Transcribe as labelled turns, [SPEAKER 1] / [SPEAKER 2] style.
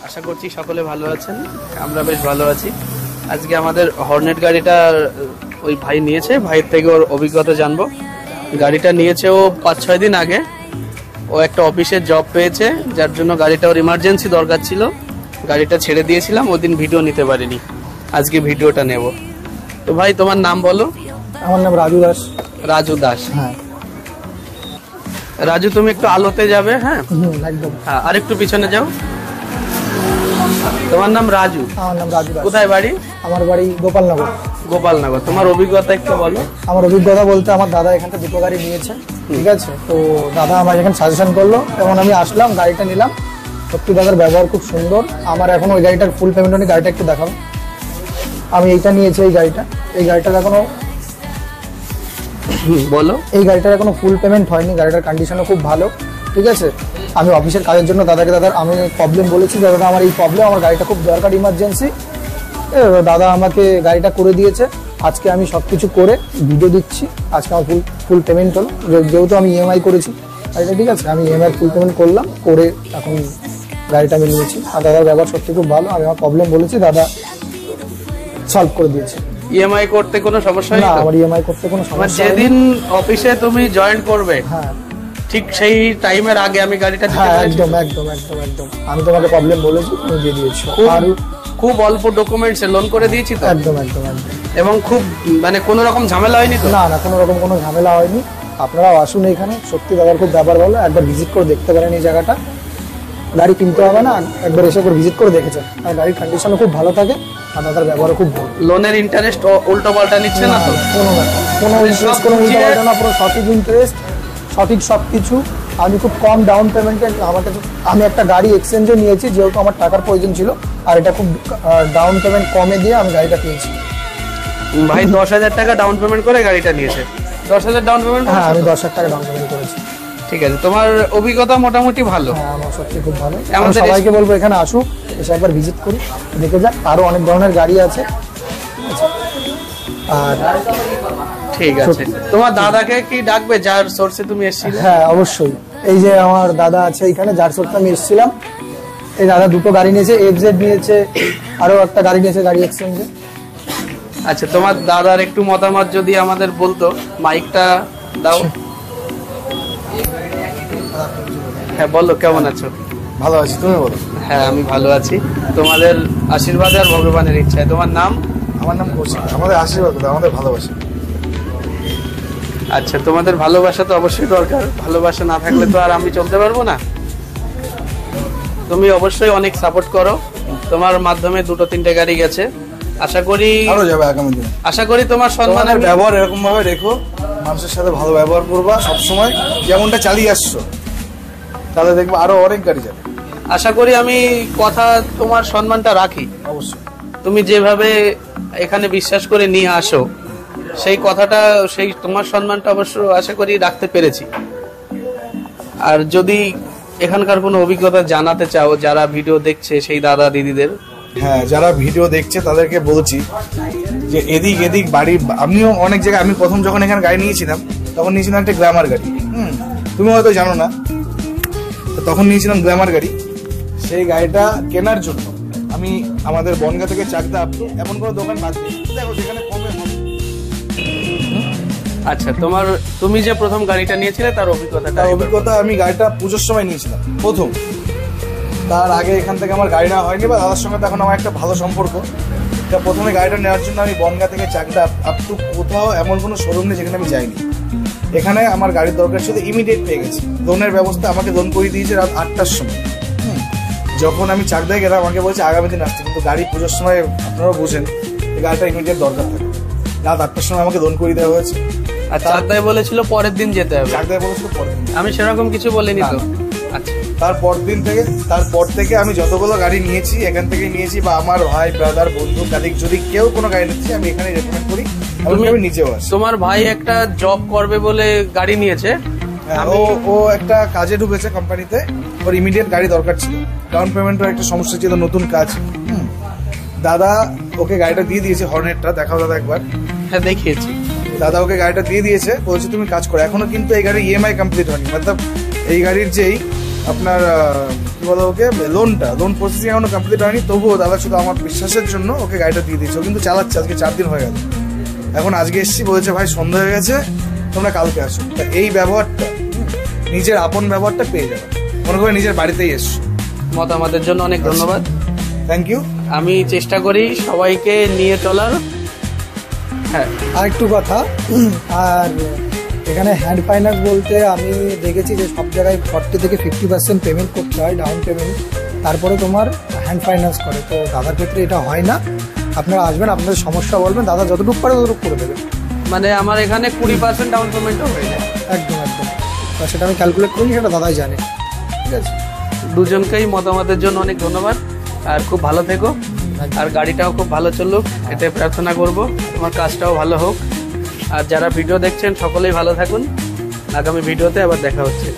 [SPEAKER 1] আশা করছি সকলে ভালো আছেন, আমরা বেশ ভালো আছি। আজকে আমাদের হর্নেট গাড়িটা ওই ভাই নিয়েছে, ভাইয়ের থেকে ওর অভিজ্ঞতা জানবো। গাড়িটা নিয়েছে ও 5-6 দিন আগে। ও একটা অফিসের জব পেয়েছে, যার জন্য গাড়িটা ওর ইমার্জেন্সি দরকার ছিল। গাড়িটা ছেড়ে দিয়েছিলাম, ওদিন ভিডিও নিতে পারিনি, আজকে ভিডিওটা নেব। তো ভাই তোমার নাম বলো।
[SPEAKER 2] আমার নাম রাজু দাস।
[SPEAKER 1] রাজু দাস,
[SPEAKER 2] হ্যাঁ।
[SPEAKER 1] রাজু তুমি একটু আলোতে যাবে। হ্যাঁ
[SPEAKER 2] একদম।
[SPEAKER 1] হ্যাঁ, আর একটু পিছনে যাও। তোমার নাম রাজু?
[SPEAKER 2] আমার নাম রাজু দাস।
[SPEAKER 1] কোথায় বাড়ি?
[SPEAKER 2] আমার বাড়ি গোপালনগর।
[SPEAKER 1] গোপালনগর। তোমার অভিজ্ঞতা একটু বলো।
[SPEAKER 2] আমার অভিজ্ঞতা বলতে আমার দাদা এখান থেকে দুটো গাড়ি নিয়েছে, ঠিক আছে। তো দাদা আমার এখানে সাজেশন করলো, এবং আমি আসলাম, গাড়িটা নিলাম। সত্যি দাদার ব্যবহার খুব সুন্দর। আমার এখন ওই গাড়িটার ফুল পেমেন্ট হয়নি, গাড়িটা একটু দেখাবো। আমি এইটা নিয়েছি, এই গাড়িটার এখনো
[SPEAKER 1] বলো।
[SPEAKER 2] এই গাড়িটার এখনো ফুল পেমেন্ট হয়নি। গাড়িটার কন্ডিশনও খুব ভালো, ঠিক আছে। আমি অফিসের কাজের জন্য দাদার আমি প্রবলেম বলেছি, দাদা আমার এই প্রবলেম, আমার গাড়িটা খুব দরকার, ইমার্জেন্সি। দাদা আমাকে গাড়িটা করে দিয়েছে। আজকে আমি সব কিছু করে ভিডিও দিচ্ছি। আজকে আমার ফুল পেমেন্ট হলো, যেহেতু আমি ইএমআই করেছি গাড়িটা, ঠিক আছে। আমি ইএমআই ফুল পেমেন্ট করলাম, করে এখন গাড়িটা আমি নিয়েছি। আর দাদার ব্যবহার সত্যি খুব ভালো। আমি আমার প্রবলেম বলেছি, দাদা সলভ করে দিয়েছে।
[SPEAKER 1] ইএমআই করতে কোনো সমস্যা
[SPEAKER 2] না, আমার ইএমআই করতে কোনো সমস্যা নেই।
[SPEAKER 1] যেদিন অফিসে তুমি জয়েন করবে,
[SPEAKER 2] হ্যাঁ,
[SPEAKER 1] ঠিক সেই টাইমের আগে আমি গাড়িটা দিতে
[SPEAKER 2] হ্যাঁ,
[SPEAKER 1] পেরেছি।
[SPEAKER 2] একদম একদম একদম একদম। আমি তোমাকে প্রবলেম বলেছি, তুমি দিয়ে দিয়েছো। আর
[SPEAKER 1] খুব অল্প ডকুমেন্টসে লোন করে দিয়েছি তো।
[SPEAKER 2] একদম একদম একদম।
[SPEAKER 1] এবং খুব মানে কোনো রকম ঝামেলা হয়নি তো?
[SPEAKER 2] না না, কোনো রকম কোনো ঝামেলা হয়নি। আপনারাও আসুন এখানে, সত্যি দাদার খুব ব্যাপার ভালো। একবার ভিজিট করে দেখতে পারেন এই জায়গাটা। গাড়ি কিনতে হবে না, একবার এসে করে ভিজিট করে দেখেছেন। আর গাড়ির কন্ডিশনও খুব ভালো থাকে, আর দাদার ব্যবহারও খুব ভালো।
[SPEAKER 1] লোনের ইন্টারেস্ট উল্টো পাল্টা নিচ্ছে না তো?
[SPEAKER 2] কোনো ইন্টারেস্ট, কোনো উল্টো পাল্টা না, পুরো সঠিক ইন্টারেস্ট, সঠিক সব কিছু। আমি খুব কম ডাউন পেমেন্টে আমি একটা গাড়ি এক্সচেঞ্জও নিয়েছি, যেহেতু আমার টাকার প্রয়োজন ছিল। আর এটা খুব ডাউন পেমেন্ট কমে দিয়ে আমি গাড়িটা পেয়েছি।
[SPEAKER 1] ভাই 10,000 টাকা ডাউন পেমেন্ট করে গাড়িটা নিয়েছে। 10,000 ডাউন পেমেন্ট?
[SPEAKER 2] হ্যাঁ, আমি 10,000 টাকা ডাউন পেমেন্ট করেছি।
[SPEAKER 1] ঠিক আছে, তোমার অভিজ্ঞতা মোটামুটি ভালো।
[SPEAKER 2] হ্যাঁ, আমার সত্যি খুব ভালো। আমি সবাইকে বলবো এখানে আসুক, এসে একবার ভিজিট করি, দেখে যাক। আরো অনেক ধরনের গাড়ি আছে। আর
[SPEAKER 1] ঠিক আছে, তোমার দাদাকে কি ডাকবে যার সোর্সে তুমি এসেছিলে?
[SPEAKER 2] হ্যাঁ, অবশ্যই। এই যে আমার দাদা আছে এখানে, যার সোর্সে আমি এসেছিলাম। এই দাদা দুটো গাড়ি নিয়েছে, এফজেড নিয়েছে, আরো একটা গাড়ি নিয়েছে, গাড়ি এক্সচেঞ্জে।
[SPEAKER 1] আচ্ছা, তোমার দাদার একটু মতামত যদি আমাদের বলতো। মাইকটা দাও। হ্যাঁ বলো, কেমন আছো?
[SPEAKER 2] ভালো আছি, তুমি বলো।
[SPEAKER 1] হ্যাঁ, আমি ভালো আছি। তোমাদের আশীর্বাদ আর ভগবানের ইচ্ছায়। তোমার নাম?
[SPEAKER 2] আমার নাম কৌশিক। আমাদের আশীর্বাদ, আমাদের ভালোবাসা।
[SPEAKER 1] আচ্ছা, তোমাদের ভালোবাসা তো অবশ্যই দরকার। ভালোবাসা না থাকলে তো আর আমি চলতে পারবো না। তুমি অবশ্যই অনেক সাপোর্ট করো। তোমার মাধ্যমে 2-3টে গাড়ি গেছে। আশা করি
[SPEAKER 2] আরো যাবে আগামী দিনে।
[SPEAKER 1] আশা করি তোমার সম্মানের
[SPEAKER 2] ব্যবহার এরকম ভাবে রেখো, মানুষের সাথে ভালো ব্যবহার করবা সবসময়, যেমনটা চালিয়ে আসছো, তাহলে দেখবো আরো অনেক গাড়ি যাবে।
[SPEAKER 1] আশা করি আমি কথা তোমার সম্মানটা রাখি।
[SPEAKER 2] অবশ্যই।
[SPEAKER 1] তুমি যেভাবে এখানে বিশ্বাস করে নিয়ে আসো, সেই কথাটা, সেই তোমার সম্মানটা অবশ্য আশা করি রাখতে পেরেছি। আর যদি এখানকার কোনো অভিজ্ঞতা জানাতে চাও যারা ভিডিও দেখছে, সেই দাদা দিদিদের।
[SPEAKER 3] হ্যাঁ, যারা ভিডিও দেখছে তাদেরকে বলছি যে এদিক এদিক বাড়ি, আমিও অনেক জায়গায়, আমি প্রথম যখন এখানে গাড়ি নিয়েছিলাম তখন নিয়েছিলাম একটা গ্ল্যামার গাড়ি। তুমি হয়তো জানো না, তখন নিয়েছিলাম গ্ল্যামার গাড়ি। সেই গাড়িটা কেনার জন্য আমি আমাদের বনগাঁ থেকে চাকদা আপটু এমন কোনো দোকান বাদ দিই, দেখো যেখানে কমে হবে।
[SPEAKER 1] আচ্ছা, তুমি যে প্রথম গাড়িটা নিয়েছিলে তার অভিজ্ঞতা?
[SPEAKER 3] আমি গাড়িটা পুজোর সময় নিয়েছিলাম প্রথম। তার আগে এখান থেকে আমার গাড়ি নেওয়া হয়নি, বা দাদার সঙ্গে তখন আমার একটা ভালো সম্পর্ক। তা প্রথমে গাড়িটা নেওয়ার জন্য আমি বনগাঁ থেকে চাকদা আপটু কোথাও এমন কোনো শোরুম নেই যেখানে আমি যাইনি। এখানে আমার গাড়ির দরকার ছিল, ইমিডিয়েট পেয়ে গেছি। লোনের ব্যবস্থা আমাকে লোন করে দিয়েছে রাত 8টার সময়। যখন আমি চাকদায় গেলাম আমাকে বলছে আগামী দিন আসতে, কিন্তু গাড়ি পুজোর সময় আপনারাও বুঝেন এই গাড়িটা ইমিডিয়েট দরকার থাকে। রাত 8টার সময় আমাকে লোন করে দেওয়া হয়েছে।
[SPEAKER 1] আর চাকদায় বলেছিল পরের দিন যেতে হবে?
[SPEAKER 3] চাকদায় বলেছিল পরের দিন।
[SPEAKER 1] আমি সেরকম কিছু বলিনি তো। আচ্ছা,
[SPEAKER 3] তারপর থেকে আমি যতগুলো গাড়ি নিয়েছি এখান থেকে নিয়েছি, বা আমার ভাই, ব্রাদার, বন্ধু, কালিক যদি কেউ কোনো গাড়ি নিচ্ছে আমি এখানে রেকমেন্ড করি। আমি নিজেও আসি।
[SPEAKER 1] তোমার ভাই একটা জব করবে বলে গাড়ি নিয়েছে।
[SPEAKER 3] ও একটা কাজে ঢুকেছে কোম্পানিতে, ওর ইমিডিয়েট গাড়ি দরকার ছিল। ডাউন পেমেন্টের একটা সমস্যা ছিল, নতুন কাজ। দাদা ওকে গাড়িটা দিয়ে দিয়েছে, হর্নেটটা দেখাও দাদা একবার।
[SPEAKER 1] হ্যাঁ, দেখিয়েছি।
[SPEAKER 3] দাদা ওকে গাড়িটা দিয়ে দিয়েছে, বলছে তুমি কাজ করো। এখনো কিন্তু এই গাড়ির ইএমআই কমপ্লিট হয়নি, মতলব এই গাড়ির যেই আপনার কি বলো ওকে, লোন প্রসেসিং এখনো কমপ্লিট হয়নি, তবুও দাদা শুধু আমার বিশ্বাসের জন্য ওকে গাড়িটা দিয়ে দিয়েছে। ও কিন্তু চালাচ্ছে, আজকে 4 দিন হয়ে গেল। এখন আজকে এসেছি, বলেছে ভাই সন্ধ্যা হয়ে গেছে, তোমরা কালকে আসো। তা এই ব্যবহারটা, নিজের আপন ব্যবহারটা পেয়ে যাবে, মনে করে নিজের বাড়িতেই এসছো।
[SPEAKER 1] মতামতের জন্য অনেক ধন্যবাদ।
[SPEAKER 3] Thank you.
[SPEAKER 1] আমি চেষ্টা করি সবাইকে নিয়ে চলার। হ্যাঁ,
[SPEAKER 2] আরেকটু কথা, আর এখানে হ্যান্ড ফাইন্যান্স বলতে আমি দেখেছি যে সব জায়গায় 40 থেকে 50% পেমেন্ট করতে হয়, ডাউন পেমেন্ট, তারপরে তোমার হ্যান্ড ফাইন্যান্স করে। তো দাদার ক্ষেত্রে এটা হয় না। আপনারা আসবেন, আপনাদের সমস্যা বলবেন, দাদা যতটুকু পারে ততটুকু করে দেবেন।
[SPEAKER 1] মানে আমার এখানে 20% ডাউন পেমেন্টও হয়ে যায়।
[SPEAKER 2] একদম একদম, তা সেটা আমি ক্যালকুলেট করিনি, সেটা দাদাই জানে। ঠিক আছে,
[SPEAKER 1] দুজনকেই মতামতের জন্য অনেক ধন্যবাদ। আর খুব ভালো থেকো, আর গাড়িটাও খুব ভালো চলুক, এতে প্রার্থনা করব। তোমার কাজটাও ভালো হোক। আর যারা ভিডিও দেখছেন সকলেই ভালো থাকুন। আগামী ভিডিওতে আবার দেখা হচ্ছে।